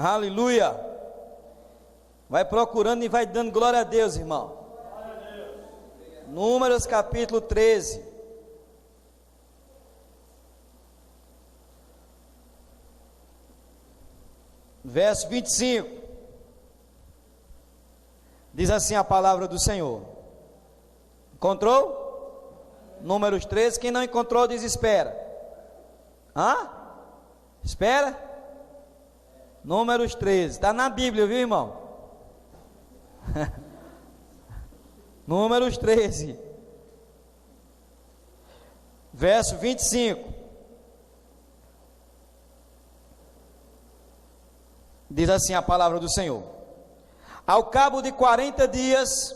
Aleluia. Vai procurando e vai dando glória a Deus, irmão. Números capítulo 13. Verso 25. Diz assim a palavra do Senhor. Encontrou? Números 13. Quem não encontrou, diz espera. Espera? Números 13. Está na Bíblia, viu, irmão? Números 13. Verso 25. Diz assim a palavra do Senhor. Ao cabo de 40 dias,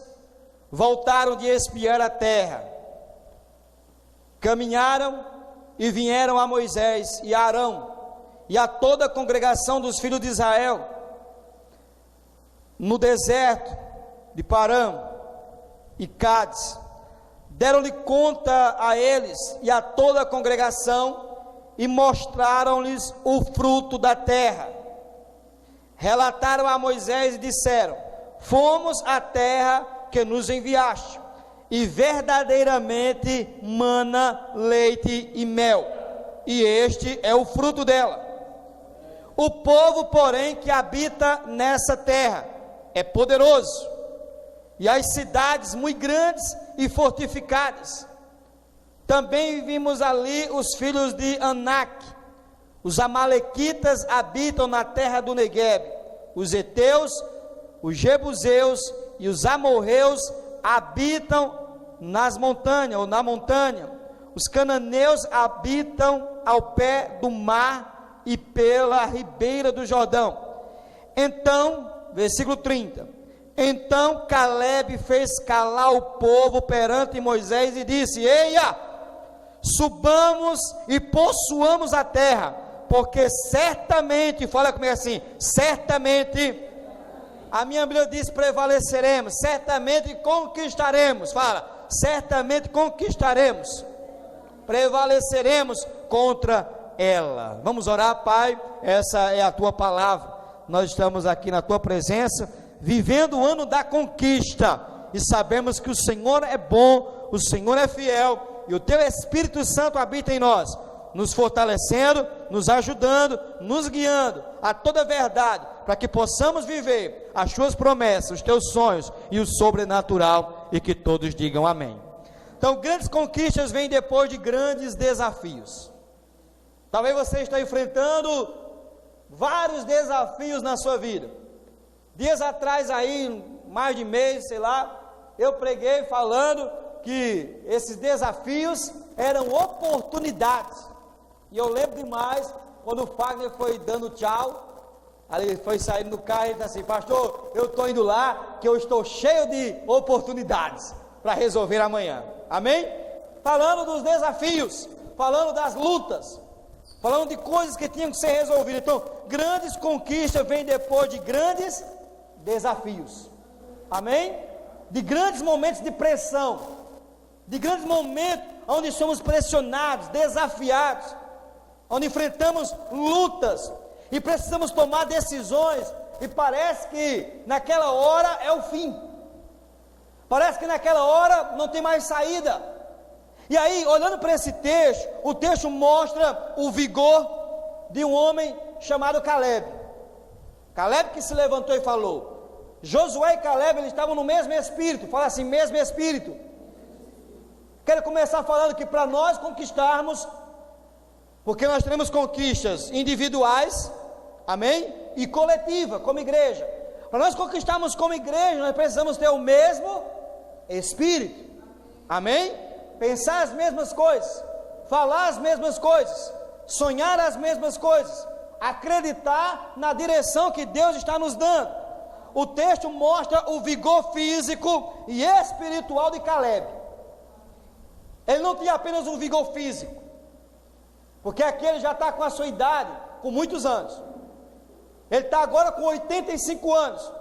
voltaram de espiar a terra. Caminharam e vieram a Moisés e a Arão e a toda a congregação dos filhos de Israel no deserto de Parã e Cádiz. Deram-lhe conta a eles e a toda a congregação e mostraram-lhes o fruto da terra. Relataram a Moisés e disseram: fomos à terra que nos enviaste, e verdadeiramente mana leite e mel, e este é o fruto dela. O povo, porém, que habita nessa terra é poderoso, e as cidades muito grandes e fortificadas. Também vimos ali os filhos de Anak. Os amalequitas habitam na terra do Neguebe. Os heteus, os jebuseus e os amorreus habitam nas montanhas ou na montanha. Os cananeus habitam ao pé do mar e pela ribeira do Jordão. Então, versículo 30. Então Caleb fez calar o povo perante Moisés e disse: eia, subamos e possuamos a terra, porque certamente, fala comigo assim, certamente, a minha Bíblia diz prevaleceremos, certamente conquistaremos, fala, certamente conquistaremos, prevaleceremos contra ela. Vamos orar, Pai, essa é a tua palavra, nós estamos aqui na tua presença, vivendo o ano da conquista, e sabemos que o Senhor é bom, o Senhor é fiel, e o teu Espírito Santo habita em nós, nos fortalecendo, nos ajudando, nos guiando a toda a verdade, para que possamos viver as tuas promessas, os teus sonhos e o sobrenatural, e que todos digam amém. Então, grandes conquistas vêm depois de grandes desafios. Talvez você esteja enfrentando vários desafios na sua vida. Dias atrás aí, mais de mês, sei lá, eu preguei falando que esses desafios eram oportunidades. E eu lembro demais, quando o Fagner foi dando tchau, ali ele foi saindo do carro e ele disse assim: pastor, eu estou indo lá, que eu estou cheio de oportunidades para resolver amanhã, amém? Falando dos desafios, falando das lutas, falando de coisas que tinham que ser resolvidas. Então, grandes conquistas vêm depois de grandes desafios, amém? De grandes momentos de pressão, de grandes momentos onde somos pressionados, desafiados, onde enfrentamos lutas e precisamos tomar decisões, e parece que naquela hora é o fim, parece que naquela hora não tem mais saída. E aí, olhando para esse texto, o texto mostra o vigor de um homem chamado Caleb. Caleb que se levantou e falou. Josué e Caleb, eles estavam no mesmo espírito. Fala assim, mesmo espírito. Quero começar falando que para nós conquistarmos, porque nós teremos conquistas individuais, amém? E coletiva, como igreja. Para nós conquistarmos como igreja, nós precisamos ter o mesmo espírito, amém? Pensar as mesmas coisas, falar as mesmas coisas, sonhar as mesmas coisas, acreditar na direção que Deus está nos dando. O texto mostra o vigor físico e espiritual de Caleb. Ele não tinha apenas um vigor físico, porque aquele já está com a sua idade, com muitos anos. Ele está agora com 85 anos,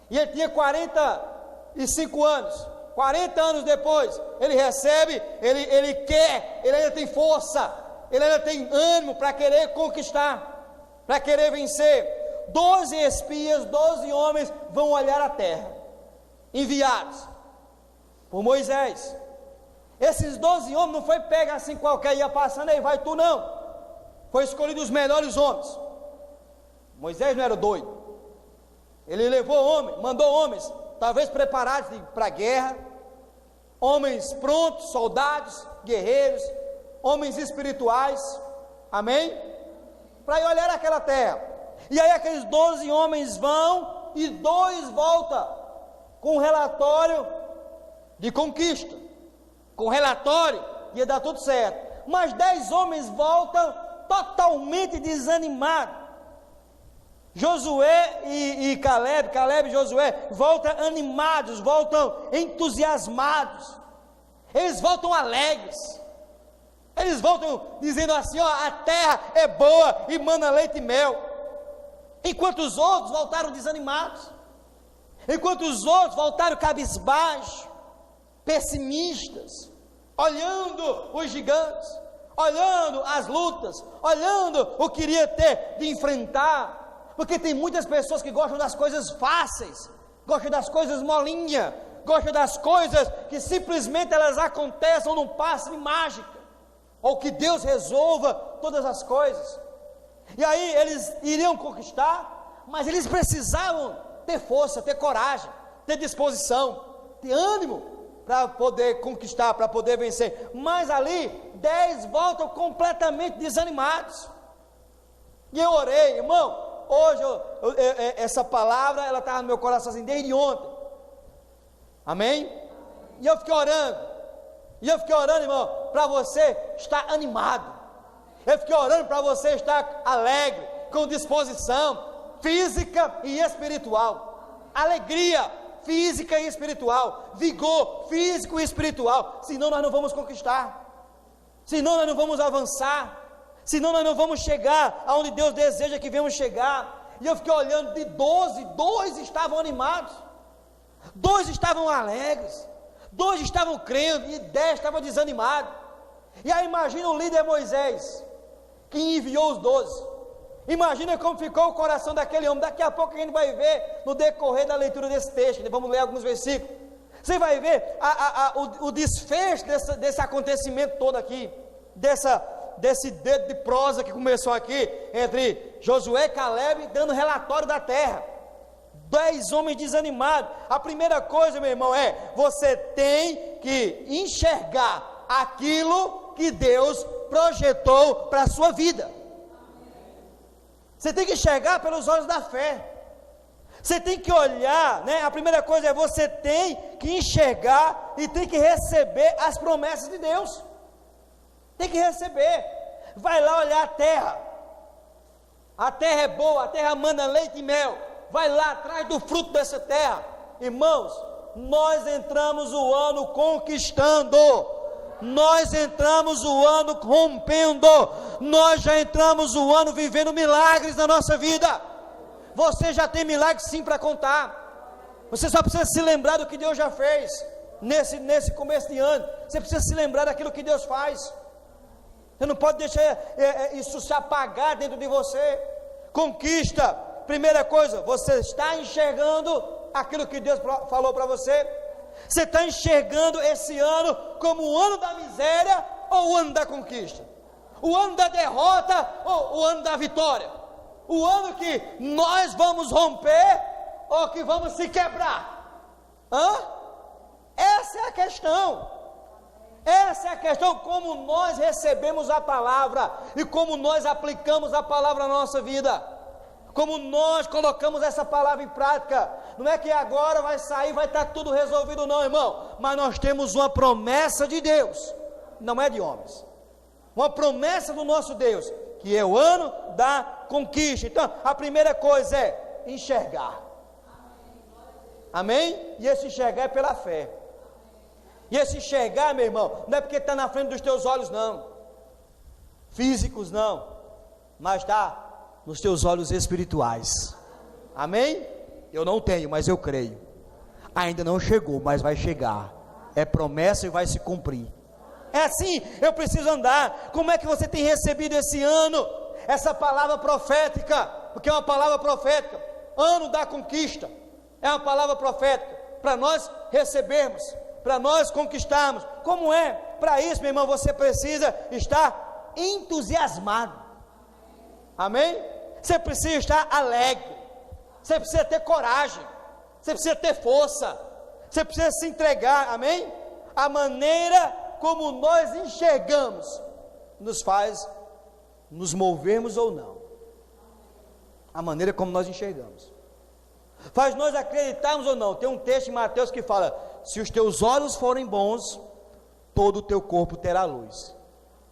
e ele tinha 45 anos. 40 anos depois, ele recebe, ele quer, ele ainda tem força, ele ainda tem ânimo para querer conquistar, para querer vencer. 12 espias, 12 homens vão olhar a terra, enviados por Moisés. Esses 12 homens não foi pega assim qualquer, ia passando, aí vai tu, não. Foi escolhido os melhores homens. Moisés não era doido. Ele levou homens, mandou homens, talvez preparados para a guerra, homens prontos, soldados, guerreiros, homens espirituais, amém? Para ir olhar aquela terra. E aí aqueles 12 homens vão, e 2 voltam, com um relatório de conquista, com relatório, ia dar tudo certo, mas 10 homens voltam totalmente desanimados. Josué e Caleb e Josué voltam animados, voltam entusiasmados, eles voltam alegres, eles voltam dizendo assim, ó, a terra é boa e mana leite e mel, enquanto os outros voltaram desanimados, enquanto os outros voltaram cabisbaixos, pessimistas, olhando os gigantes, olhando as lutas, olhando o que iria ter de enfrentar, porque tem muitas pessoas que gostam das coisas fáceis, gostam das coisas molinhas, gostam das coisas que simplesmente elas acontecem num passe de mágica, ou que Deus resolva todas as coisas. E aí eles iriam conquistar, mas eles precisavam ter força, ter coragem, ter disposição, ter ânimo para poder conquistar, para poder vencer. Mas ali 10 voltam completamente desanimados. E eu orei, irmão. Hoje, essa palavra, ela estava no meu coração assim, desde ontem, amém? E eu fiquei orando, irmão, para você estar animado, eu fiquei orando para você estar alegre, com disposição, física e espiritual, alegria física e espiritual, vigor físico e espiritual, senão nós não vamos conquistar, senão nós não vamos avançar, senão nós não vamos chegar aonde Deus deseja que venhamos chegar. E eu fiquei olhando, de 12, 2 estavam animados, 2 estavam alegres, 2 estavam crendo, e 10 estavam desanimados. E aí imagina o líder Moisés, que enviou os 12, imagina como ficou o coração daquele homem. Daqui a pouco a gente vai ver, no decorrer da leitura desse texto, vamos ler alguns versículos, você vai ver o desfecho desse acontecimento todo aqui, desse dedo de prosa que começou aqui, entre Josué e Caleb, dando relatório da terra, 10 homens desanimados. A primeira coisa, meu irmão, você tem que enxergar aquilo que Deus projetou para a sua vida, você tem que enxergar pelos olhos da fé, você tem que olhar, né? A primeira coisa você tem que enxergar e tem que receber as promessas de Deus, tem que receber. Vai lá olhar a terra é boa, a terra manda leite e mel, vai lá atrás do fruto dessa terra. Irmãos, nós entramos o ano conquistando, nós entramos o ano rompendo, nós já entramos o ano vivendo milagres na nossa vida. Você já tem milagres sim para contar, você só precisa se lembrar do que Deus já fez nesse começo de ano. Você precisa se lembrar daquilo que Deus faz, você não pode deixar isso se apagar dentro de você. Conquista, primeira coisa, você está enxergando aquilo que Deus falou para você? Você está enxergando esse ano como o ano da miséria ou o ano da conquista? O ano da derrota ou o ano da vitória? O ano que nós vamos romper ou que vamos se quebrar? Essa é a questão. Essa é a questão, como nós recebemos a palavra e como nós aplicamos a palavra na nossa vida, como nós colocamos essa palavra em prática. Não é que agora vai sair, vai estar tudo resolvido, não, irmão, mas nós temos uma promessa de Deus, não é de homens, uma promessa do nosso Deus, que é o ano da conquista. Então, a primeira coisa é enxergar, amém? E esse enxergar é pela fé. E esse enxergar, meu irmão, não é porque está na frente dos teus olhos, não, físicos não, mas está nos teus olhos espirituais, amém? Eu não tenho, mas eu creio, ainda não chegou, mas vai chegar, é promessa e vai se cumprir. É assim, eu preciso andar. Como é que você tem recebido esse ano, essa palavra profética? porque é uma palavra profética. Ano da conquista é uma palavra profética para nós recebermos, para nós conquistarmos. Como é? Para isso, meu irmão, você precisa estar entusiasmado. Amém? Você precisa estar alegre, você precisa ter coragem, você precisa ter força, você precisa se entregar. Amém? A maneira como nós enxergamos nos faz nos movermos ou não. A maneira como nós enxergamos faz nós acreditarmos ou não. Tem um texto em Mateus que fala: se os teus olhos forem bons, todo o teu corpo terá luz.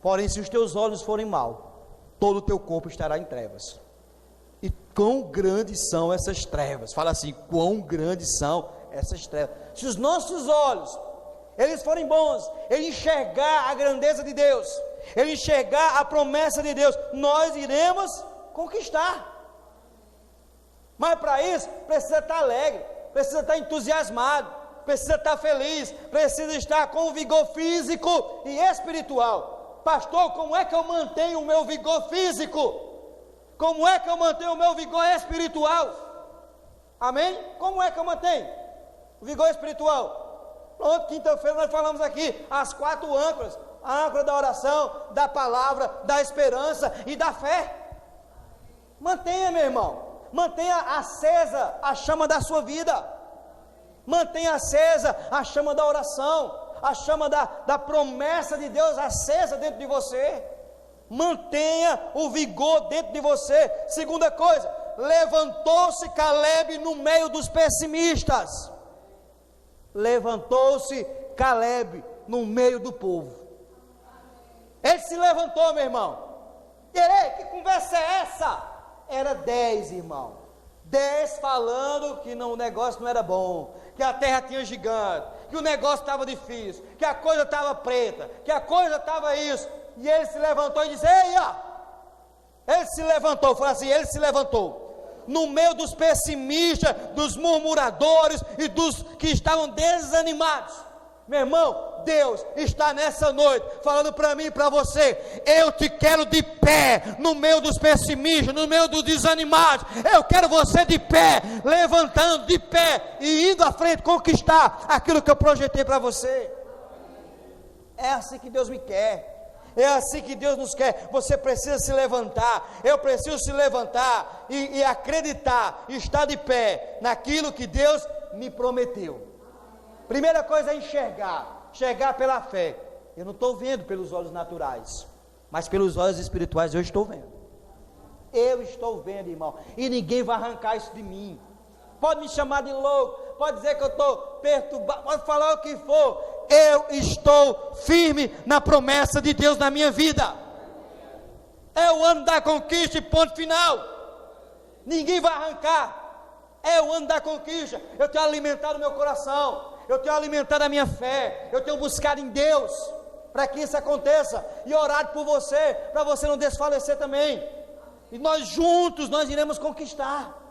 Porém, se os teus olhos forem maus, todo o teu corpo estará em trevas. E quão grandes são essas trevas? Fala assim: quão grandes são essas trevas? Se os nossos olhos, eles forem bons, ele enxergar a grandeza de Deus, ele enxergar a promessa de Deus, nós iremos conquistar. Mas para isso, precisa estar alegre, precisa estar entusiasmado, precisa estar feliz, precisa estar com vigor físico e espiritual. Pastor, como é que eu mantenho o meu vigor físico? Como é que eu mantenho o meu vigor espiritual? Amém? Como é que eu mantenho o vigor espiritual? Pronto, quinta-feira nós falamos aqui as 4 âncoras: a âncora da oração, da palavra, da esperança e da fé. Mantenha, meu irmão, mantenha acesa a chama da sua vida, mantenha acesa a chama da oração, a chama da promessa de Deus acesa dentro de você. Mantenha o vigor dentro de você. Segunda coisa, levantou-se Caleb no meio dos pessimistas. Levantou-se Caleb no meio do povo. Ele se levantou, meu irmão. E aí, que conversa é essa? Era 10, irmão. 10 falando que o negócio não era bom, que a terra tinha gigante, que o negócio estava difícil, que a coisa estava preta, que a coisa estava isso. E ele se levantou e disse: ei, ó. Ele se levantou, foi assim, ele se levantou no meio dos pessimistas, dos murmuradores e dos que estavam desanimados. Meu irmão, Deus está nessa noite falando para mim e para você: eu te quero de pé no meio dos pessimistas, no meio dos desanimados. Eu quero você de pé, levantando de pé e indo à frente conquistar aquilo que eu projetei para você. É assim que Deus me quer. É assim que Deus nos quer. Você precisa se levantar, eu preciso se levantar e acreditar, estar de pé naquilo que Deus me prometeu. Primeira coisa é enxergar pela fé. Eu não estou vendo pelos olhos naturais, mas pelos olhos espirituais eu estou vendo. Eu estou vendo, irmão, e ninguém vai arrancar isso de mim. Pode me chamar de louco, pode dizer que eu estou perturbado, pode falar o que for. Eu estou firme na promessa de Deus na minha vida. É o ano da conquista e ponto final. Ninguém vai arrancar. É o ano da conquista. Eu tenho alimentado meu coração, eu tenho alimentado a minha fé, eu tenho buscado em Deus para que isso aconteça e orado por você, para você não desfalecer também. E nós juntos nós iremos conquistar.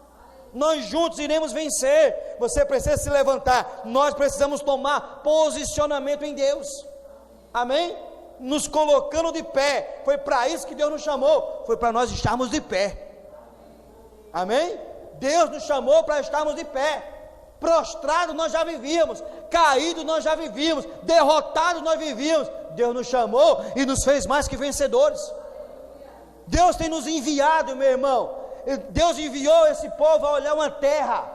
Nós juntos iremos vencer. Você precisa se levantar. Nós precisamos tomar posicionamento em Deus. Amém? Nos colocando de pé. Foi para isso que Deus nos chamou. Foi para nós estarmos de pé. Amém? Deus nos chamou para estarmos de pé. Prostrado nós já vivíamos, caído nós já vivíamos, derrotados nós vivíamos. Deus nos chamou e nos fez mais que vencedores. Deus tem nos enviado, meu irmão. Deus enviou esse povo a olhar uma terra.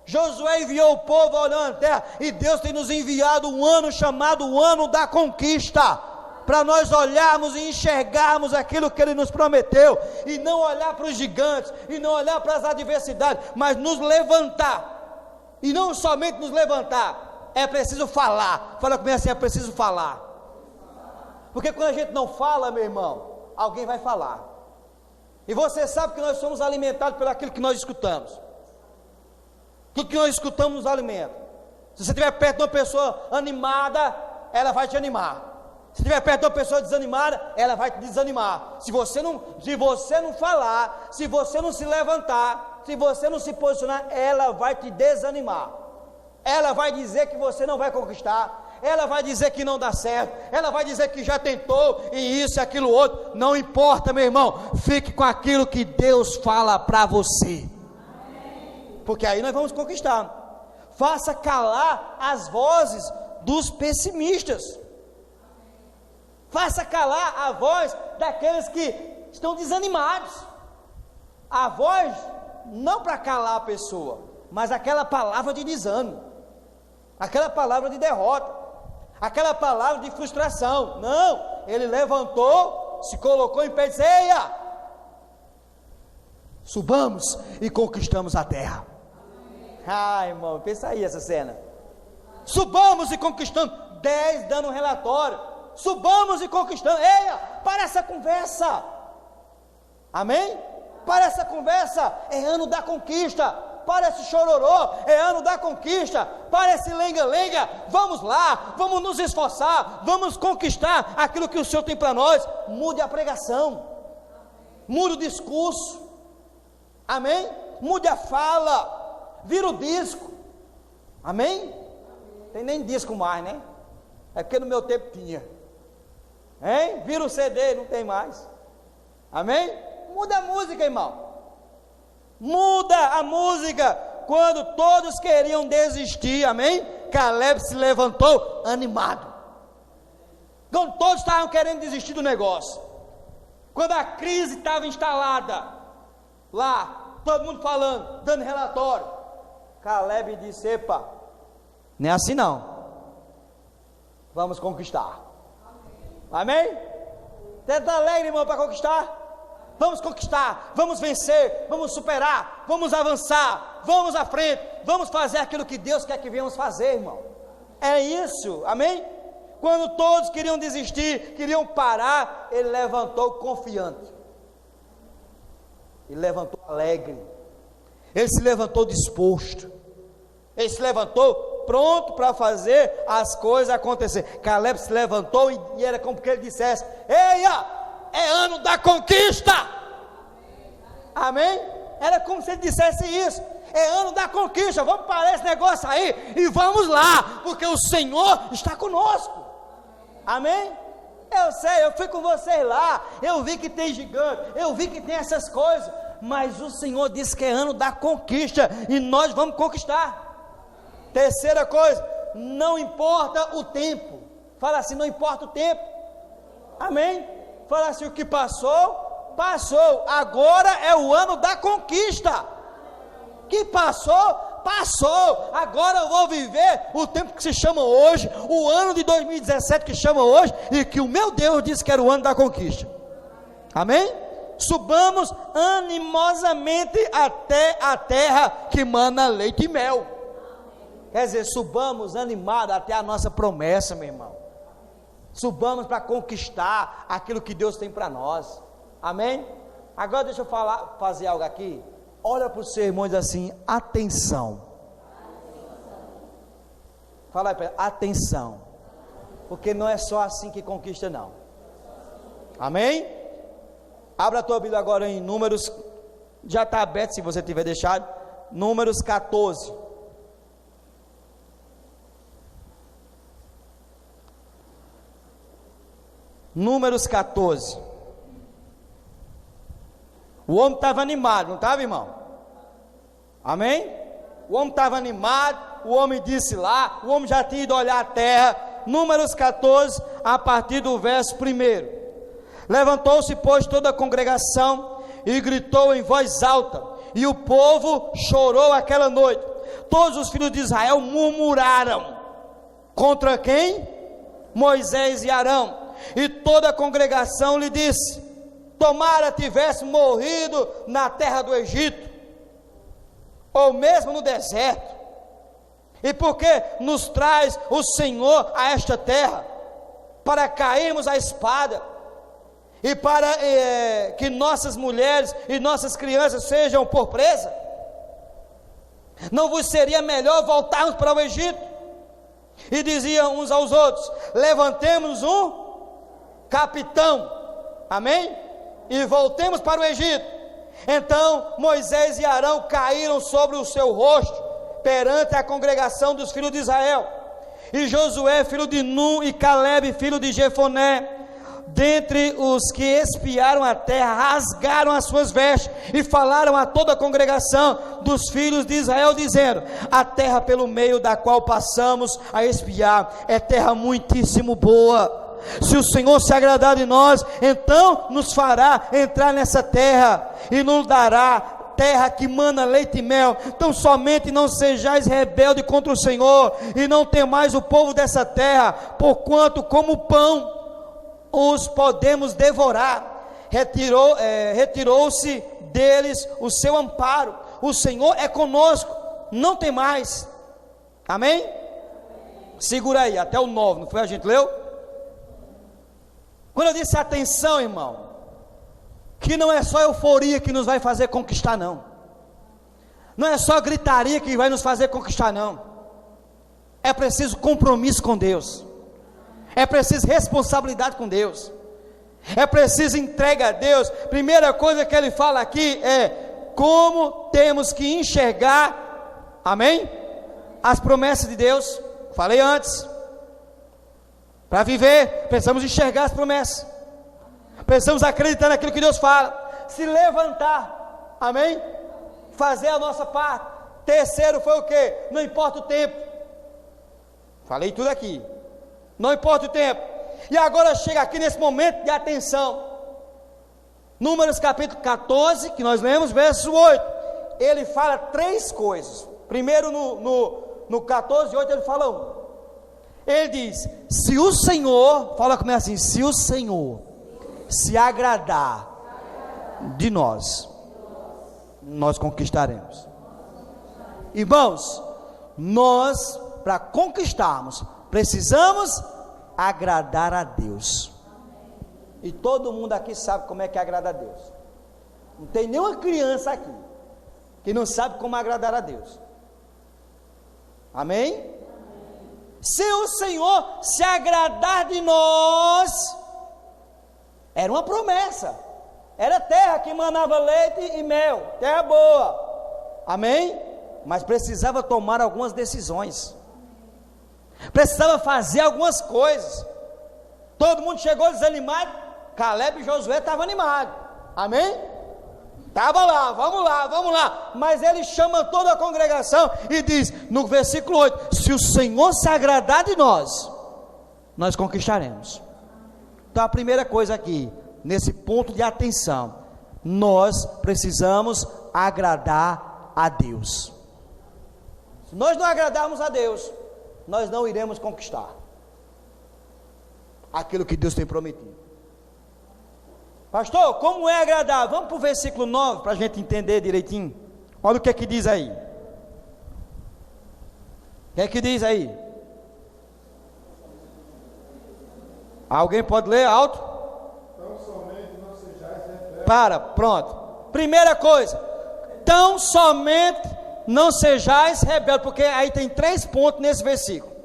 Josué enviou o povo a olhar uma terra. E Deus tem nos enviado um ano chamado o ano da conquista, para nós olharmos e enxergarmos aquilo que Ele nos prometeu, e não olhar para os gigantes, e não olhar para as adversidades, mas nos levantar. E não somente nos levantar, é preciso falar. Fala comigo assim: é preciso falar. Porque quando a gente não fala, meu irmão, alguém vai falar. E você sabe que nós somos alimentados pelo aquilo que nós escutamos. Tudo que nós escutamos nos alimenta. Se você estiver perto de uma pessoa animada, ela vai te animar. Se estiver perto de uma pessoa desanimada, ela vai te desanimar. Se você não falar, se você não se levantar, se você não se posicionar, ela vai te desanimar. Ela vai dizer que você não vai conquistar. ela vai dizer que não dá certo, ela vai dizer que já tentou, e isso e aquilo outro, não importa, meu irmão, fique com aquilo que Deus fala para você, porque aí nós vamos conquistar. Faça calar as vozes dos pessimistas, faça calar a voz daqueles que estão desanimados, a voz não para calar a pessoa, mas aquela palavra de desânimo, aquela palavra de derrota, aquela palavra de frustração. Não, ele levantou, se colocou em pé e disse: eia, subamos e conquistamos a terra. Ai, irmão, pensa aí essa cena. Subamos e conquistamos. 10 dando um relatório. Subamos e conquistamos. Eia, para essa conversa. Amém? Para essa conversa. É ano da conquista. Para esse chororô, é ano da conquista. Para esse lenga-lenga, vamos lá, vamos nos esforçar, vamos conquistar aquilo que o Senhor tem para nós. Mude a pregação, mude o discurso, amém? Mude a fala, vira o disco, amém? Tem nem disco mais, né? É porque no meu tempo tinha, hein? Vira o CD, não tem mais, amém? Muda a música, irmão. Muda a música. Quando todos queriam desistir, amém? Caleb se levantou animado. Quando todos estavam querendo desistir do negócio, quando a crise estava instalada lá, todo mundo falando, dando relatório, Caleb disse: epa, não é assim não, vamos conquistar. Amém? Você está alegre, irmão, para conquistar? Vamos conquistar, vamos vencer, vamos superar, vamos avançar, vamos à frente, vamos fazer aquilo que Deus quer que venhamos fazer, irmão. É isso, amém? Quando todos queriam desistir, queriam parar, ele levantou confiante, ele levantou alegre, ele se levantou disposto, ele se levantou pronto para fazer as coisas acontecer. Caleb se levantou e era como que ele dissesse: eia, é ano da conquista. Amém? Era como se ele dissesse isso: é ano da conquista, vamos parar esse negócio aí e vamos lá, porque o Senhor está conosco. Amém? Eu sei, eu fui com vocês lá, eu vi que tem gigante, eu vi que tem essas coisas, mas o Senhor disse que é ano da conquista e nós vamos conquistar. Terceira coisa, não importa o tempo. Fala assim: não importa o tempo. Amém? Fala assim: o que passou, passou, agora é o ano da conquista. Que passou, passou, agora eu vou viver o tempo que se chama hoje, o ano de 2017 que chama hoje, e que o meu Deus disse que era o ano da conquista. Amém? Subamos animosamente até a terra que mana leite e mel. Quer dizer, subamos animados até a nossa promessa, meu irmão. Subamos para conquistar aquilo que Deus tem para nós. Amém? Agora deixa eu fazer algo aqui. Olha para os seus irmãos e diz assim: atenção. Fala aí para ele: atenção. Porque não é só assim que conquista, não. Amém? Abra a tua Bíblia agora em Números. Já está aberto se você tiver deixado. Números 14. Números 14. O homem estava animado, não estava, irmão? Amém? O homem estava animado, o homem disse lá, o homem já tinha ido olhar a terra. Números 14, a partir do verso 1. Levantou-se, pois, toda a congregação e gritou em voz alta, e o povo chorou aquela noite. Todos os filhos de Israel murmuraram. Contra quem? Moisés e Arão. E toda a congregação lhe disse: tomara tivesse morrido na terra do Egito, ou mesmo no deserto. E porque nos traz o Senhor a esta terra, para cairmos à espada, e para que nossas mulheres e nossas crianças sejam por presa? Não vos seria melhor voltarmos para o Egito? E diziam uns aos outros: levantemos um capitão, amém? E voltemos para o Egito. Então Moisés e Arão caíram sobre o seu rosto perante a congregação dos filhos de Israel, e Josué, filho de Nun, e Caleb, filho de Jefoné, dentre os que espiaram a terra, rasgaram as suas vestes e falaram a toda a congregação dos filhos de Israel, dizendo: a terra pelo meio da qual passamos a espiar é terra muitíssimo boa. Se o Senhor se agradar de nós, então nos fará entrar nessa terra e nos dará terra que mana leite e mel. Então somente não sejais rebelde contra o Senhor, e não temais o povo dessa terra, porquanto como pão os podemos devorar. Retirou-se deles o seu amparo. O Senhor é conosco, não tem mais. Amém? Segura aí, até o 9, não foi? A gente leu? Quando eu disse atenção, irmão, que não é só euforia que nos vai fazer conquistar, não. Não é só gritaria que vai nos fazer conquistar, não. É preciso compromisso com Deus. É preciso responsabilidade com Deus. É preciso entrega a Deus. Primeira coisa que ele fala aqui é como temos que enxergar, amém? As promessas de Deus. Falei antes. Para viver, precisamos enxergar as promessas. Precisamos acreditar naquilo que Deus fala. Se levantar, amém? Fazer a nossa parte. Terceiro foi o quê? Não importa o tempo. Falei tudo aqui. Não importa o tempo. E agora chega aqui nesse momento de atenção. Números capítulo 14, que nós lemos, verso 8. Ele fala três coisas. Primeiro no 14, 8 ele fala um. Ele diz: se o Senhor, fala comigo assim, se o Senhor se agradar de nós, nós conquistaremos. Irmãos, nós, para conquistarmos, precisamos agradar a Deus. E todo mundo aqui sabe como é que agrada a Deus. Não tem nenhuma criança aqui que não sabe como agradar a Deus. Amém? Se o Senhor se agradar de nós, era uma promessa, era terra que manava leite e mel, terra boa, amém? Mas precisava tomar algumas decisões, precisava fazer algumas coisas. Todo mundo chegou desanimado. Caleb e Josué estavam animados, amém? Estava lá, vamos lá, vamos lá. Mas ele chama toda a congregação e diz no versículo 8: se o Senhor se agradar de nós, nós conquistaremos. Então a primeira coisa aqui, nesse ponto de atenção, nós precisamos agradar a Deus. Se nós não agradarmos a Deus, nós não iremos conquistar aquilo que Deus tem prometido. Pastor, como é agradar? Vamos para o versículo 9 para a gente entender direitinho. Olha o que é que diz aí. O que é que diz aí? Alguém pode ler alto? Tão somente não sejais rebeldes. Pronto. Primeira coisa, tão somente não sejais rebeldes, porque aí tem 3 pontos nesse versículo.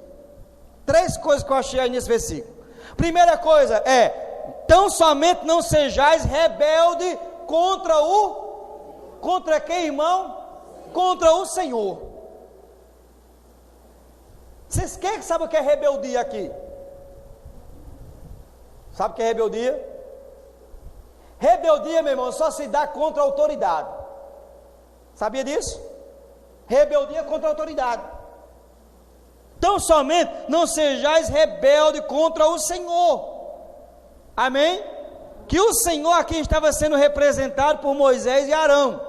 3 coisas que eu achei aí nesse versículo. Primeira coisa é: tão somente não sejais rebelde contra quem, irmão? Contra o Senhor. Vocês quem sabe o que é rebeldia aqui? Sabe o que é rebeldia? Rebeldia, meu irmão, só se dá contra a autoridade. Sabia disso? Rebeldia contra a autoridade. Tão somente não sejais rebelde contra o Senhor. Amém? Que o Senhor aqui estava sendo representado por Moisés e Arão.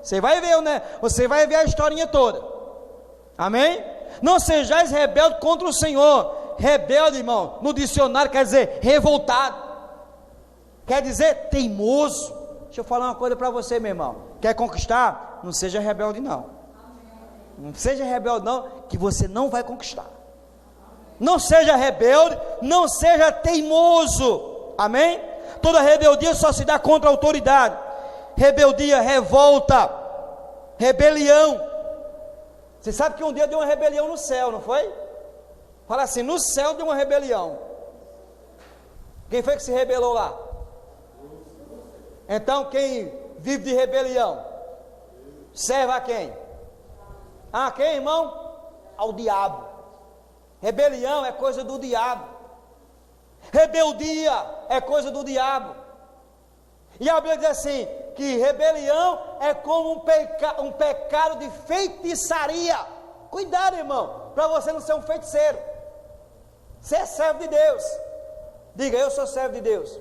Você vai ver, né? Você vai ver a historinha toda. Amém? Não sejais rebelde contra o Senhor. Rebelde, irmão, no dicionário quer dizer revoltado, quer dizer teimoso. Deixa eu falar uma coisa para você, meu irmão. Quer conquistar? Não seja rebelde, não. Não seja rebelde, não, que você não vai conquistar. Não seja rebelde, não seja teimoso. Amém? Toda rebeldia só se dá contra a autoridade. Rebeldia, revolta, rebelião. Você sabe que um dia deu uma rebelião no céu, não foi? Fala assim, no céu deu uma rebelião. Quem foi que se rebelou lá? Então quem vive de rebelião serve a quem? A quem, irmão? Ao diabo. Rebelião é coisa do diabo. Rebeldia é coisa do diabo. E a Bíblia diz assim, que rebelião é como um pecado de feitiçaria. Cuidado, irmão, para você não ser um feiticeiro. Você é servo de Deus. Diga, eu sou servo de Deus.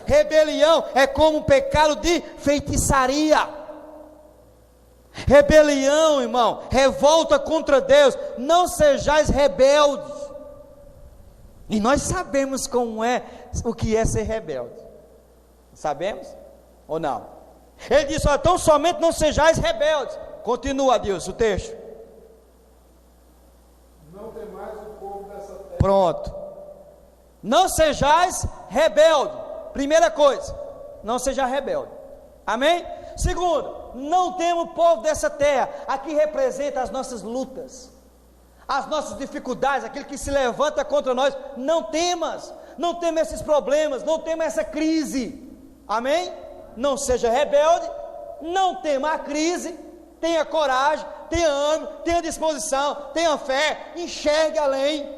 Rebelião é como um pecado de feitiçaria. Rebelião, irmão, revolta contra Deus. Não sejais rebeldes. E nós sabemos como é, o que é ser rebelde. Sabemos ou não? Ele disse, ó, então somente não sejais rebeldes. Continua, Deus, o texto. Não temais o povo dessa terra. Pronto. Não sejais rebelde. Primeira coisa, não seja rebelde. Amém? Segundo, não temo o povo dessa terra. Aqui representa as nossas lutas, as nossas dificuldades, aquilo que se levanta contra nós. Não temas, não tema esses problemas, não tema essa crise. Amém? Não seja rebelde, não tema a crise, tenha coragem, tenha ânimo, tenha disposição, tenha fé, enxergue além,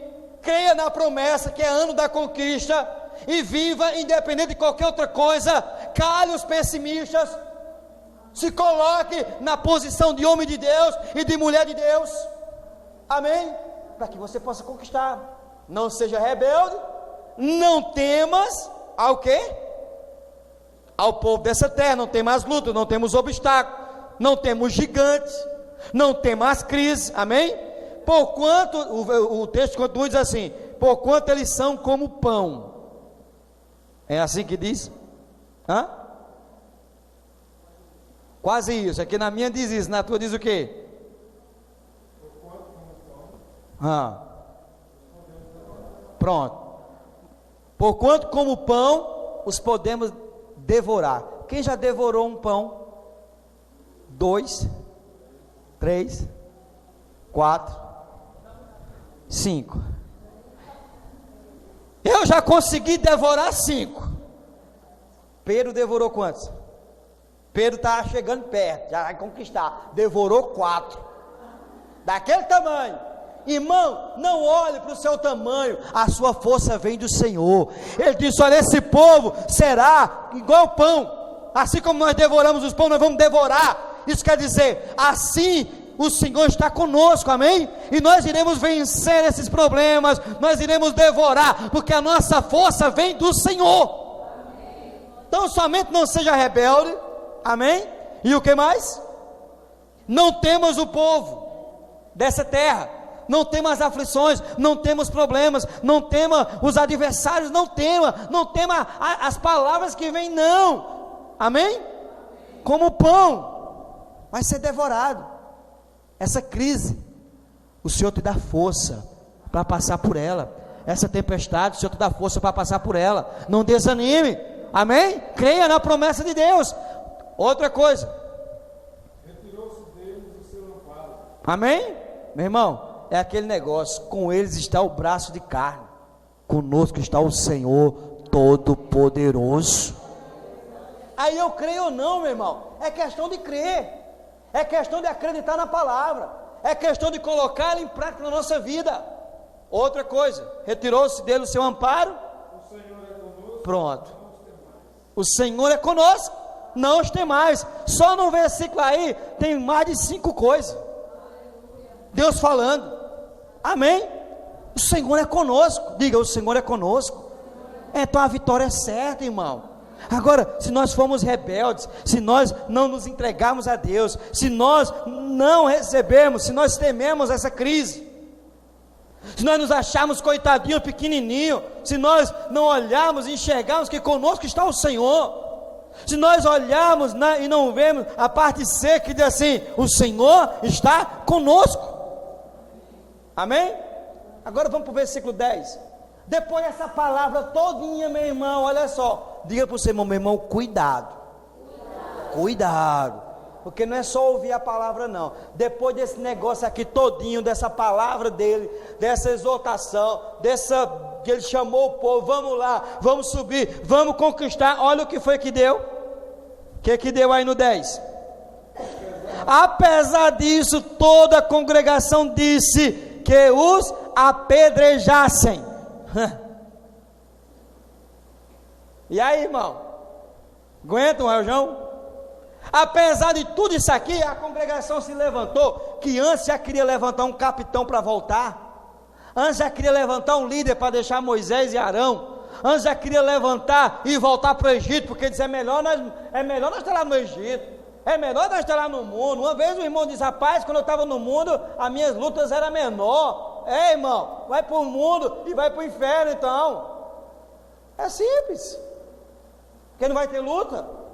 creia na promessa que é ano da conquista e viva independente de qualquer outra coisa. Cale os pessimistas, se coloque na posição de homem de Deus e de mulher de Deus. Amém? Para que você possa conquistar. Não seja rebelde, não temas ao quê? Ao povo dessa terra. Não tem mais luta, não temos obstáculos, não temos gigantes, não temos as crises. Amém? Porquanto, o texto continua, diz assim, porquanto eles são como pão. É assim que diz? Hã? Quase isso. Aqui na minha diz isso, na tua diz o quê? Pronto. Porquanto como pão os podemos devorar. Quem já devorou um pão? 2, 3, 4, 5. Eu já consegui devorar 5. Pedro devorou quantos? Pedro está chegando perto, já vai conquistar. Devorou 4. Daquele tamanho. Irmão, não olhe para o seu tamanho, a sua força vem do Senhor. Ele disse, olha, esse povo será igual pão. Assim como nós devoramos os pães, nós vamos devorar. Isso quer dizer, assim o Senhor está conosco, amém? E nós iremos vencer esses problemas, nós iremos devorar, porque a nossa força vem do Senhor. Então somente não seja rebelde, amém? E o que mais? Não temas o povo dessa terra, não tema as aflições, não tema os problemas, não tema os adversários, não tema as palavras que vêm, não, amém? Como pão, vai ser devorado. Essa crise, o Senhor te dá força para passar por ela. Essa tempestade, o Senhor te dá força para passar por ela. Não desanime, amém? Creia na promessa de Deus. Outra coisa, retirou-se deles o seu amparo. Amém? Meu irmão, é aquele negócio, com eles está o braço de carne, conosco está o Senhor Todo-Poderoso. Aí eu creio ou não, meu irmão, é questão de crer, é questão de acreditar na palavra, é questão de colocar ela em prática na nossa vida. Outra coisa, retirou-se dele o seu amparo. O Senhor é conosco. Pronto. O Senhor é conosco, não os temais. Só no versículo aí tem mais de 5 coisas. Deus falando, amém? O Senhor é conosco. Diga, o Senhor é conosco. Então a vitória é certa, irmão. Agora, se nós formos rebeldes, se nós não nos entregarmos a Deus, se nós não recebermos, se nós tememos essa crise, se nós nos acharmos coitadinho, pequenininho, se nós não olharmos e enxergarmos que conosco está o Senhor, se nós olharmos e não vemos a parte C que diz assim, o Senhor está conosco, amém? Agora vamos para o versículo 10, depois dessa palavra todinha, meu irmão, olha só, diga para o seu irmão, meu irmão, cuidado, porque não é só ouvir a palavra não, depois desse negócio aqui todinho, dessa palavra dele, dessa exortação, que ele chamou o povo, vamos lá, vamos subir, vamos conquistar, olha o que foi que deu, o que deu aí no 10, apesar disso, toda a congregação disse que os apedrejassem. E aí, irmão? Aguenta um reljão? Apesar de tudo isso aqui, a congregação se levantou, que antes já queria levantar um capitão para voltar, antes já queria levantar um líder para deixar Moisés e Arão, antes já queria levantar e voltar para o Egito, porque disse, é melhor nós estar lá no Egito, é melhor nós estar lá no mundo. Uma vez o irmão disse, rapaz, quando eu estava no mundo, as minhas lutas eram menor. Irmão, vai para o mundo e vai para o inferno então. É simples. Porque não vai ter luta.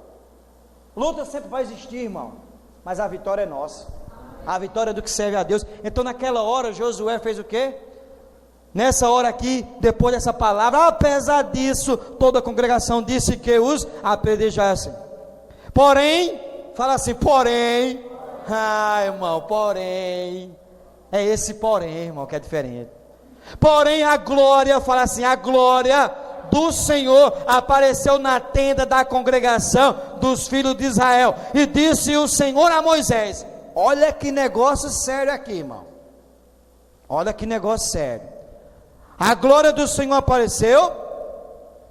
Luta sempre vai existir, irmão, mas a vitória é nossa. A vitória é do que serve a Deus. Então naquela hora Josué fez o quê? Nessa hora aqui, depois dessa palavra, apesar disso, toda a congregação disse que os apedrejassem. Porém, fala assim, porém, irmão, porém, é esse porém, irmão, que é diferente. Porém a glória, fala assim, a glória do Senhor apareceu na tenda da congregação dos filhos de Israel, e disse o Senhor a Moisés, olha que negócio sério aqui, irmão, olha que negócio sério, a glória do Senhor apareceu,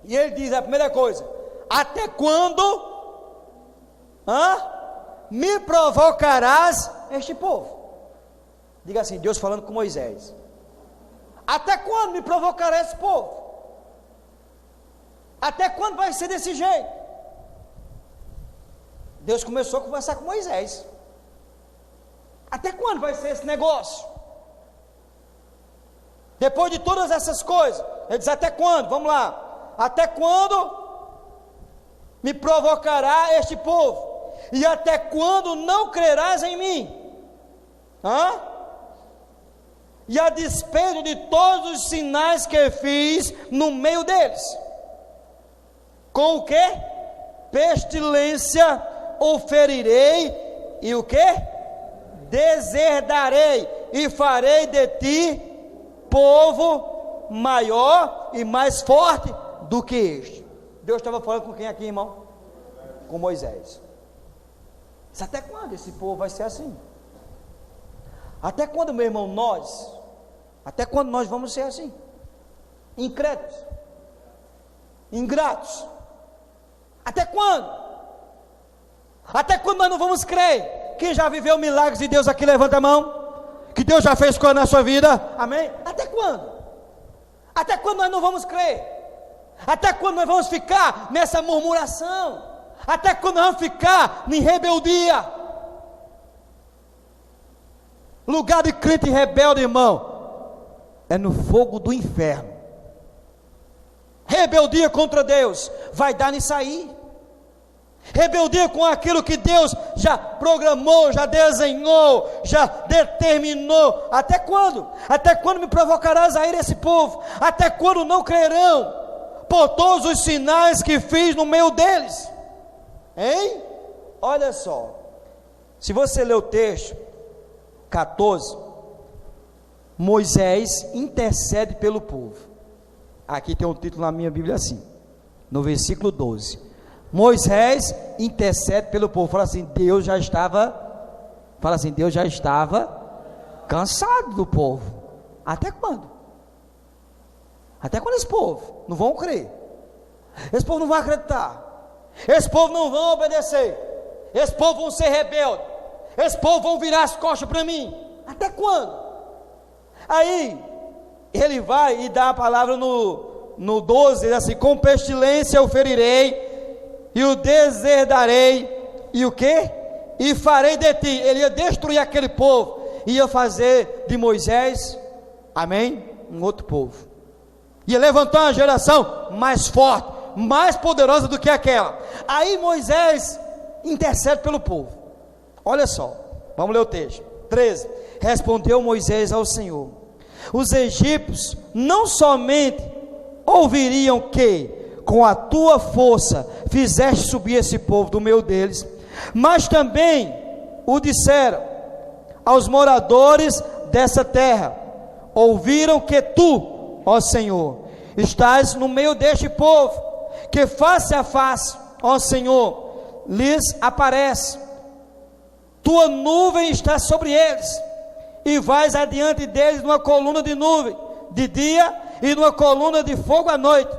e ele diz a primeira coisa, até quando me provocarás este povo? Diga assim, Deus falando com Moisés, até quando me provocará esse povo? Até quando vai ser desse jeito? Deus começou a conversar com Moisés. Até quando vai ser esse negócio? Depois de todas essas coisas, ele diz, até quando? Vamos lá. Até quando me provocará este povo? E até quando não crerás em mim? E a despeito de todos os sinais que fiz no meio deles, com o que? Pestilência o ferirei, e o que? Deserdarei, e farei de ti povo maior e mais forte do que este. Deus estava falando com quem aqui, irmão? Com Moisés. Mas até quando esse povo vai ser assim? Até quando, meu irmão, até quando nós vamos ser assim? Incrédulos, ingratos. Até quando? Até quando nós não vamos crer? Quem já viveu milagres de Deus aqui, levanta a mão. Que Deus já fez coisa na sua vida, amém? Até quando? Até quando nós não vamos crer? Até quando nós vamos ficar nessa murmuração? Até quando nós vamos ficar em rebeldia? Lugar de crente rebelde, irmão, é no fogo do inferno. Rebeldia contra Deus vai dar nisso aí. Rebeldia com aquilo que Deus já programou, já desenhou, já determinou. Até quando? Até quando me provocarás a ir esse povo? Até quando não crerão por todos os sinais que fiz no meio deles? Hein? Olha só, se você ler o texto 14, Moisés intercede pelo povo. Aqui tem um título na minha Bíblia assim, no versículo 12, Moisés intercede pelo povo. Fala assim, Deus já estava cansado do povo. Até quando? Até quando esse povo não vão crer? Esse povo não vai acreditar, esse povo não vão obedecer, esse povo vão ser rebelde, esse povo vão virar as costas para mim. Até quando? Aí ele vai e dá a palavra no 12, diz assim, com pestilência o ferirei, e o deserdarei, e o que? E farei de ti. Ele ia destruir aquele povo, ia fazer de Moisés, amém? Um outro povo, ia levantar uma geração mais forte, mais poderosa do que aquela. Aí Moisés intercede pelo povo. Olha só, vamos ler o texto, 13, respondeu Moisés ao Senhor, os egípcios não somente ouviriam que com a tua força fizeste subir esse povo do meio deles, mas também o disseram aos moradores dessa terra, ouviram que tu, ó Senhor, estás no meio deste povo, que face a face, ó Senhor, lhes aparece, tua nuvem está sobre eles, e vais adiante deles numa coluna de nuvem de dia e numa coluna de fogo à noite.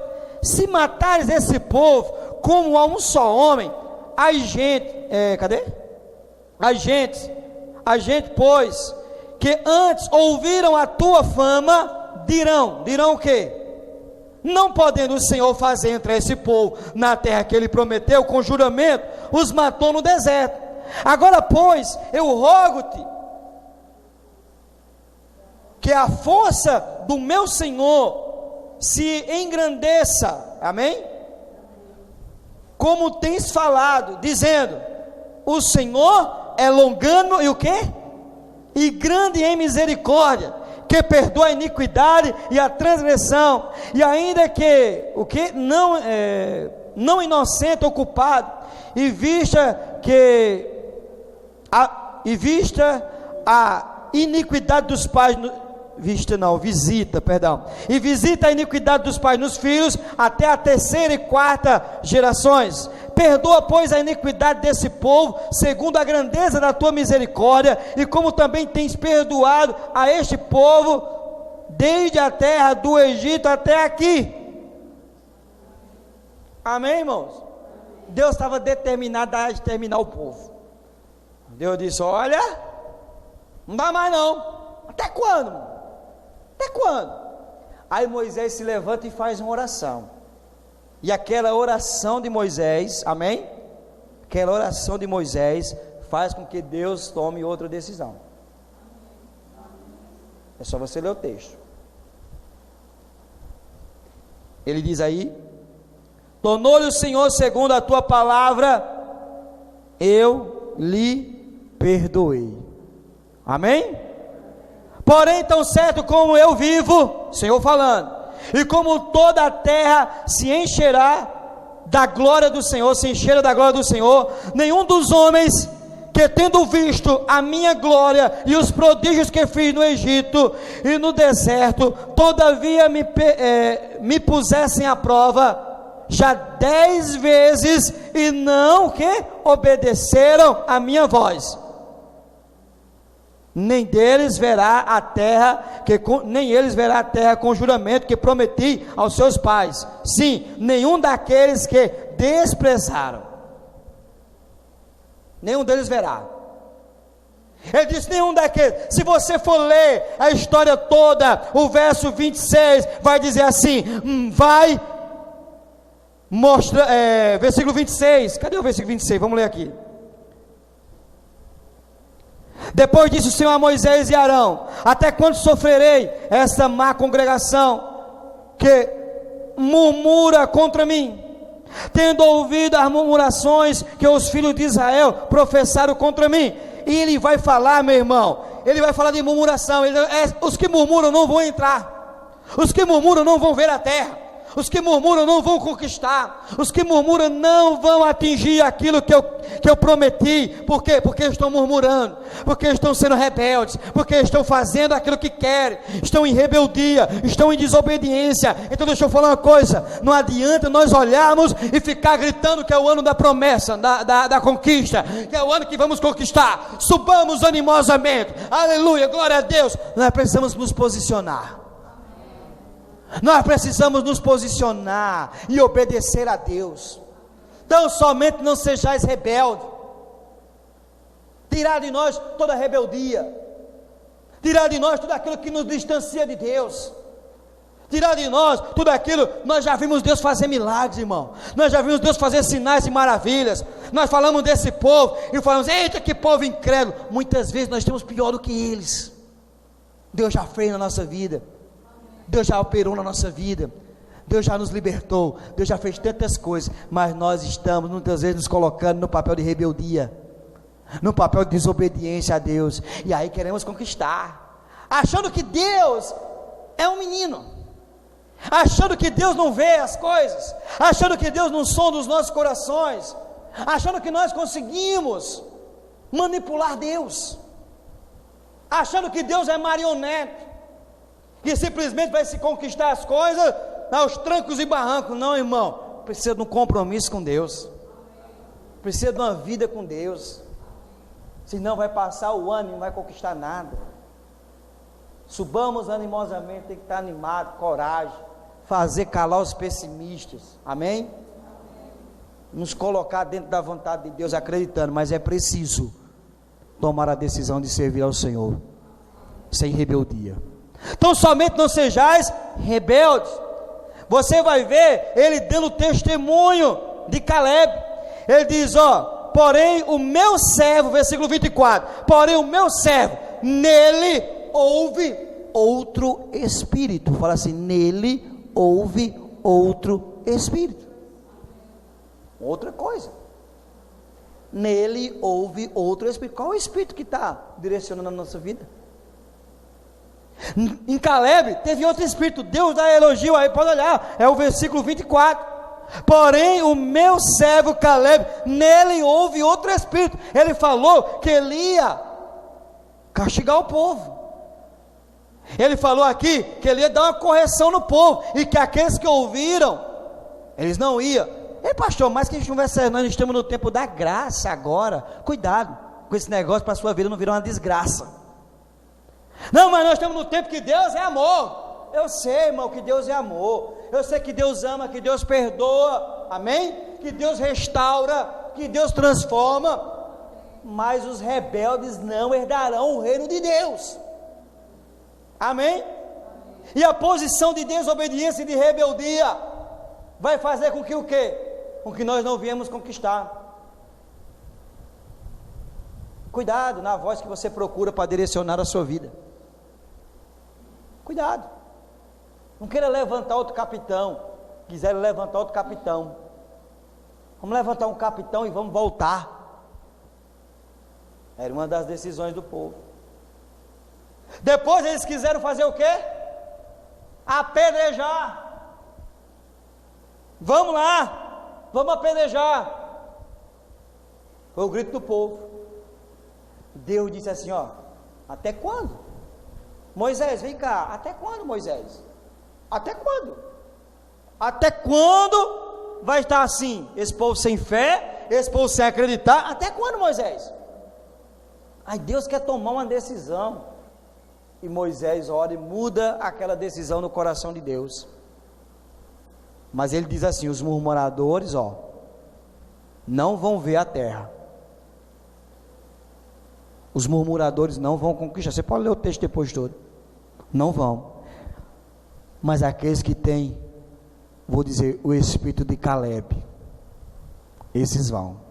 Se matares esse povo como a um só homem, a gente, pois, que antes ouviram a tua fama, dirão o quê? Não podendo o Senhor fazer entrar esse povo na terra que ele prometeu com juramento, os matou no deserto. Agora, pois, eu rogo-te que a força do meu Senhor se engrandeça, amém? Como tens falado, dizendo: o Senhor é longânimo e o quê? E grande em misericórdia, que perdoa a iniquidade e a transgressão, e ainda que o que não inocente ou culpado, e vista a iniquidade dos pais, visita a iniquidade dos pais nos filhos, até a terceira e quarta gerações. Perdoa, pois, a iniquidade desse povo, segundo a grandeza da tua misericórdia, e como também tens perdoado a este povo, desde a terra do Egito até aqui. Amém, irmãos? Deus estava determinado a exterminar o povo. Deus disse: olha, não dá mais não. Até quando? Até quando? Aí Moisés se levanta e faz uma oração. E aquela oração de Moisés, amém? Aquela oração de Moisés faz com que Deus tome outra decisão. É só você ler o texto. Ele diz aí: tornou-lhe o Senhor segundo a tua palavra, eu lhe perdoei. Amém? Porém, tão certo como eu vivo, Senhor falando, e como toda a terra se encherá da glória do Senhor, se encherá da glória do Senhor, nenhum dos homens que, tendo visto a minha glória e os prodígios que fiz no Egito e no deserto, todavia me pusessem à prova já 10 vezes, e não que obedeceram a minha voz, nem eles verá a terra com juramento que prometi aos seus pais. Sim, nenhum daqueles que desprezaram, nenhum deles verá. Ele disse: nenhum daqueles. Se você for ler a história toda, o verso 26 vai dizer assim, versículo 26, cadê o versículo 26? Vamos ler aqui. Depois disse o Senhor a Moisés e Arão: até quando sofrerei essa má congregação que murmura contra mim, tendo ouvido as murmurações que os filhos de Israel professaram contra mim? E ele vai falar, meu irmão, ele vai falar de murmuração. Os que murmuram não vão entrar, os que murmuram não vão ver a terra, os que murmuram não vão conquistar, os que murmuram não vão atingir aquilo que eu prometi. Por quê? Porque estão murmurando, porque estão sendo rebeldes, porque estão fazendo aquilo que querem, estão em rebeldia, estão em desobediência. Então deixa eu falar uma coisa: não adianta nós olharmos e ficar gritando que é o ano da promessa, da conquista, que é o ano que vamos conquistar. Subamos animosamente, aleluia, glória a Deus. Nós precisamos nos posicionar. Nós precisamos nos posicionar e obedecer a Deus. Então somente não sejais rebeldes. Tirar de nós toda rebeldia, tirar de nós tudo aquilo que nos distancia de Deus, tirar de nós tudo aquilo. Nós já vimos Deus fazer milagres, irmão, nós já vimos Deus fazer sinais e maravilhas. Nós falamos desse povo e falamos: eita, que povo incrédulo. Muitas vezes nós estamos pior do que eles. Deus já fez na nossa vida, Deus já operou na nossa vida, Deus já nos libertou, Deus já fez tantas coisas, mas nós estamos muitas vezes nos colocando no papel de rebeldia, no papel de desobediência a Deus, e aí queremos conquistar, achando que Deus é um menino, achando que Deus não vê as coisas, achando que Deus não sonda os nossos corações, achando que nós conseguimos manipular Deus, achando que Deus é marionete, que simplesmente vai se conquistar as coisas aos trancos e barrancos. Não, irmão, precisa de um compromisso com Deus, precisa de uma vida com Deus, senão vai passar o ano e não vai conquistar nada. Subamos animosamente, tem que estar animado, coragem, fazer calar os pessimistas, amém? Nos colocar dentro da vontade de Deus, acreditando, mas é preciso tomar a decisão de servir ao Senhor, sem rebeldia. Então somente não sejais rebeldes. Você vai ver ele dando testemunho de Caleb. Ele diz, porém o meu servo, versículo 24, porém o meu servo, nele houve outro espírito. Fala assim, nele houve outro espírito. Outra coisa, nele houve outro espírito. Qual é o espírito que está direcionando a nossa vida? Em Caleb teve outro espírito. Deus dá elogio aí, pode olhar, é o versículo 24. Porém o meu servo Caleb, nele houve outro espírito. Ele falou que ele ia castigar o povo. Ele falou aqui que ele ia dar uma correção no povo, e que aqueles que ouviram, eles não iam. Ei pastor, mas que a gente conversa, nós estamos no tempo da graça agora. Cuidado com esse negócio para a sua vida não virar uma desgraça. Não, mas nós estamos no tempo que Deus é amor. Eu sei, irmão, que Deus é amor. Eu sei que Deus ama, que Deus perdoa, amém? Que Deus restaura, que Deus transforma. Mas os rebeldes não herdarão o reino de Deus, amém? E a posição de desobediência e de rebeldia vai fazer com que o quê? Com que nós não viemos conquistar. Cuidado na voz que você procura para direcionar a sua vida. Cuidado. Não queira levantar outro capitão. Quiseram levantar outro capitão. Vamos levantar um capitão e vamos voltar. Era uma das decisões do povo. Depois eles quiseram fazer o quê? Apedrejar. Vamos lá, vamos apedrejar. Foi o grito do povo. Deus disse assim, até quando? Moisés, vem cá, até quando, Moisés? Até quando? Até quando vai estar assim? Esse povo sem fé, esse povo sem acreditar, até quando, Moisés? Aí Deus quer tomar uma decisão, e Moisés ora e muda aquela decisão no coração de Deus. Mas ele diz assim, os murmuradores, não vão ver a terra. Os murmuradores não vão conquistar. Você pode ler o texto depois todo. Não vão. Mas aqueles que têm, vou dizer, o espírito de Caleb, esses vão.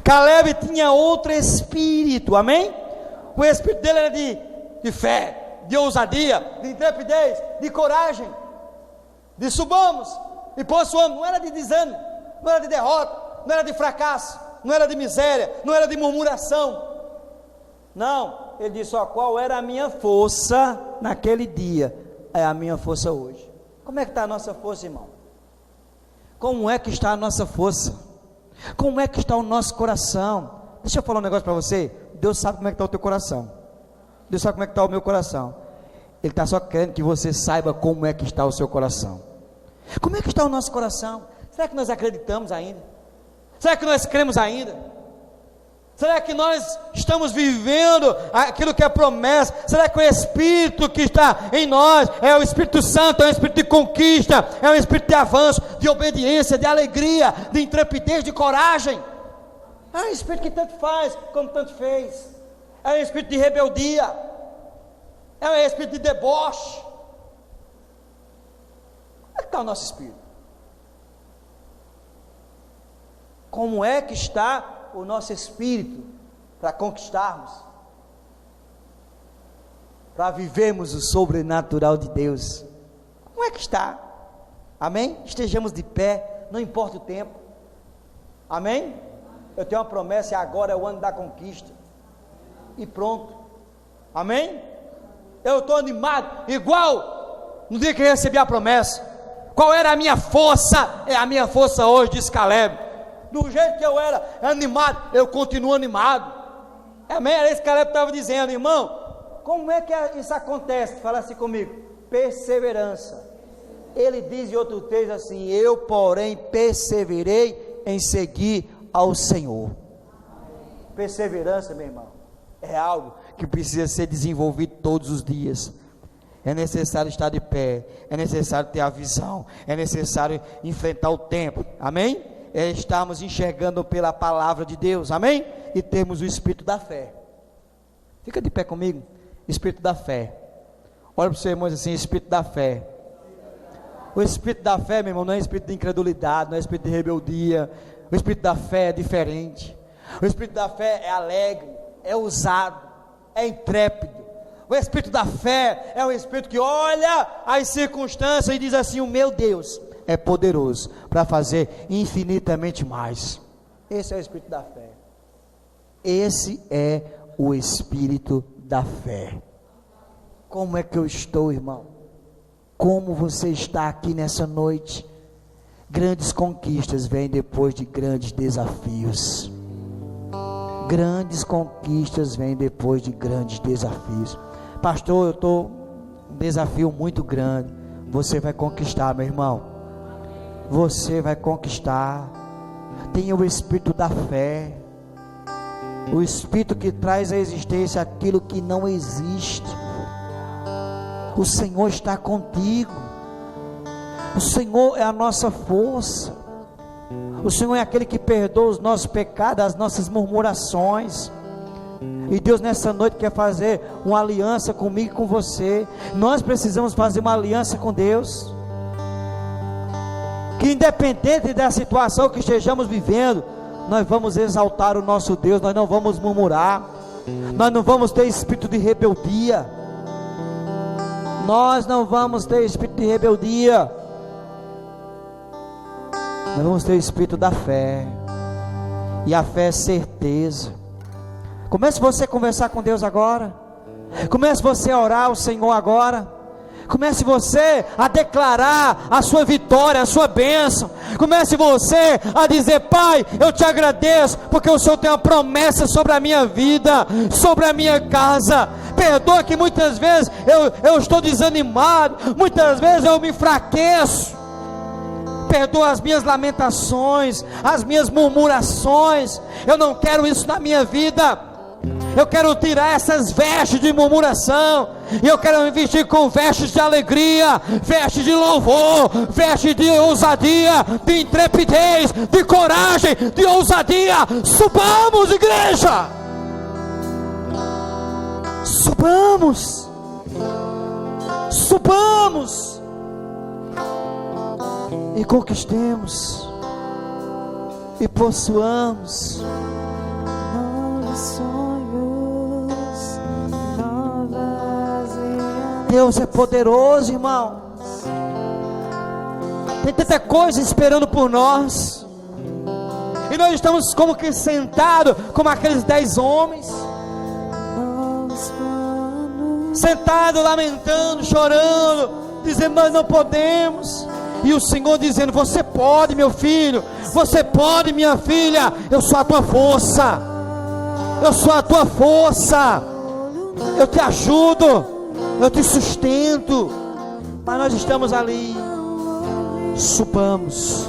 Caleb tinha outro espírito, amém? O espírito dele era de fé, de ousadia, de intrepidez, de coragem, de subamos e possuamos. Não era de desânimo, não era de derrota, não era de fracasso, não era de miséria, não era de murmuração. Não, ele disse, qual era a minha força naquele dia, é a minha força hoje. Como é que está a nossa força, irmão? Como é que está a nossa força? Como é que está o nosso coração? Deixa eu falar um negócio para você. Deus sabe como é que está o teu coração. Deus sabe como é que está o meu coração. Ele está só querendo que você saiba como é que está o seu coração. Como é que está o nosso coração? Será que nós acreditamos ainda? Será que nós cremos ainda? Será que nós estamos vivendo aquilo que é promessa? Será que o Espírito que está em nós é o Espírito Santo, é um Espírito de conquista, é um Espírito de avanço, de obediência, de alegria, de intrepidez, de coragem? É um Espírito que tanto faz como tanto fez. É um Espírito de rebeldia, é um Espírito de deboche. Como é que está o nosso Espírito? Como é que está o nosso espírito para conquistarmos, para vivermos o sobrenatural de Deus? Como é que está? Amém? Estejamos de pé, não importa o tempo. Amém? Eu tenho uma promessa e agora é o ano da conquista. E pronto. Amém? Eu estou animado, igual no dia que eu recebi a promessa. Qual era a minha força? É a minha força hoje, disse Caleb. Do jeito que eu era animado, eu continuo animado. Amém? Era isso que Caleb estava dizendo, irmão. Como é que isso acontece? Fala assim comigo: perseverança. Ele diz em outro texto assim: eu, porém, perseverei em seguir ao Senhor. Perseverança, meu irmão, é algo que precisa ser desenvolvido todos os dias. É necessário estar de pé, é necessário ter a visão, é necessário enfrentar o tempo, amém? É estarmos enxergando pela palavra de Deus, amém? E termos o espírito da fé. Fica de pé comigo, espírito da fé. Olha para o seu irmão assim, espírito da fé. O espírito da fé, meu irmão, não é espírito de incredulidade, não é espírito de rebeldia. O espírito da fé é diferente. O espírito da fé é alegre, é ousado, é intrépido. O espírito da fé é um espírito que olha as circunstâncias e diz assim: o meu Deus é poderoso para fazer infinitamente mais. Esse é o espírito da fé. Esse é o espírito da fé. Como é que eu estou, irmão? Como você está aqui nessa noite? Grandes conquistas vêm depois de grandes desafios. Grandes conquistas vêm depois de grandes desafios. Pastor, eu estou um desafio muito grande. Você vai conquistar, meu irmão. Você vai conquistar. Tenha o espírito da fé. O espírito que traz à existência aquilo que não existe. O Senhor está contigo. O Senhor é a nossa força. O Senhor é aquele que perdoa os nossos pecados, as nossas murmurações. E Deus nessa noite quer fazer uma aliança comigo e com você. Nós precisamos fazer uma aliança com Deus. Que independente da situação que estejamos vivendo, nós vamos exaltar o nosso Deus. Nós não vamos murmurar. Nós não vamos ter espírito de rebeldia. Nós não vamos ter espírito de rebeldia. Nós vamos ter o espírito da fé. E a fé é certeza. Comece você a conversar com Deus agora. Comece você a orar ao Senhor agora. Comece você a declarar a sua vitória, a sua bênção. Comece você a dizer: Pai, eu te agradeço, porque o Senhor tem uma promessa sobre a minha vida, sobre a minha casa. Perdoa que muitas vezes eu estou desanimado, muitas vezes eu me enfraqueço. Perdoa as minhas lamentações, as minhas murmurações. Eu não quero isso na minha vida. Eu quero tirar essas vestes de murmuração, e eu quero me vestir com vestes de alegria, vestes de louvor, vestes de ousadia, de intrepidez, de coragem, de ousadia. Subamos, igreja! Subamos! Subamos! E conquistemos, e possuamos novos sonhos, novas. Deus é poderoso, irmão. Tem tanta coisa esperando por nós, e nós estamos como que sentados, como aqueles 10 homens, sentados, lamentando, chorando, dizendo: nós não podemos. E o Senhor dizendo: você pode, meu filho, você pode, minha filha. Eu sou a tua força, eu sou a tua força, eu te ajudo, eu te sustento. Mas nós estamos ali. Subamos.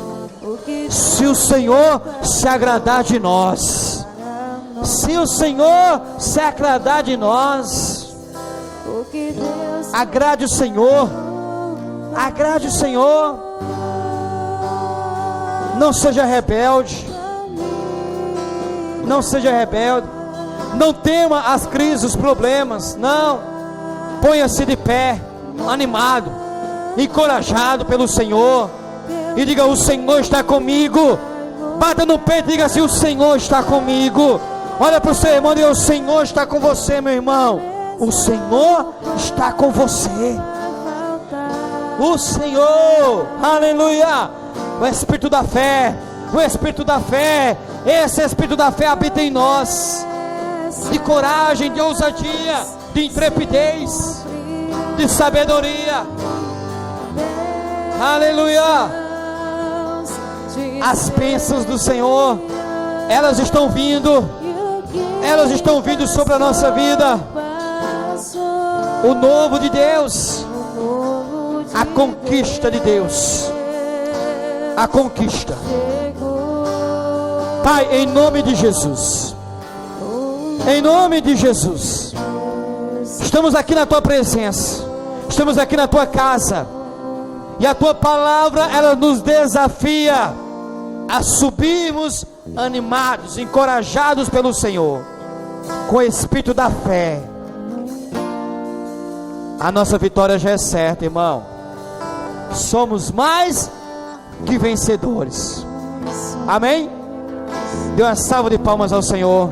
Se o Senhor se agradar de nós, se o Senhor se agradar de nós, agrade o Senhor. Agrade o Senhor. Não seja rebelde. Não seja rebelde. Não tema as crises, os problemas. Não. Ponha-se de pé, animado, encorajado pelo Senhor, e diga: o Senhor está comigo. Bata no peito e diga assim: o Senhor está comigo. Olha para o seu irmão e diga: o Senhor está com você, meu irmão. O Senhor está com você. O Senhor, aleluia. O Espírito da fé, o Espírito da fé, esse Espírito da fé habita em nós, de coragem, de ousadia, de intrepidez, de sabedoria. Aleluia. As bênçãos do Senhor, elas estão vindo sobre a nossa vida. O novo de Deus, a conquista de Deus, a conquista. Pai, em nome de Jesus, em nome de Jesus, Estamos aqui na tua presença, estamos aqui na tua casa, e a tua palavra, ela nos desafia a subirmos animados, encorajados pelo Senhor, com o espírito da fé. A nossa vitória já é certa, irmão. Somos mais que vencedores. Amém? Dê uma salva de palmas ao Senhor.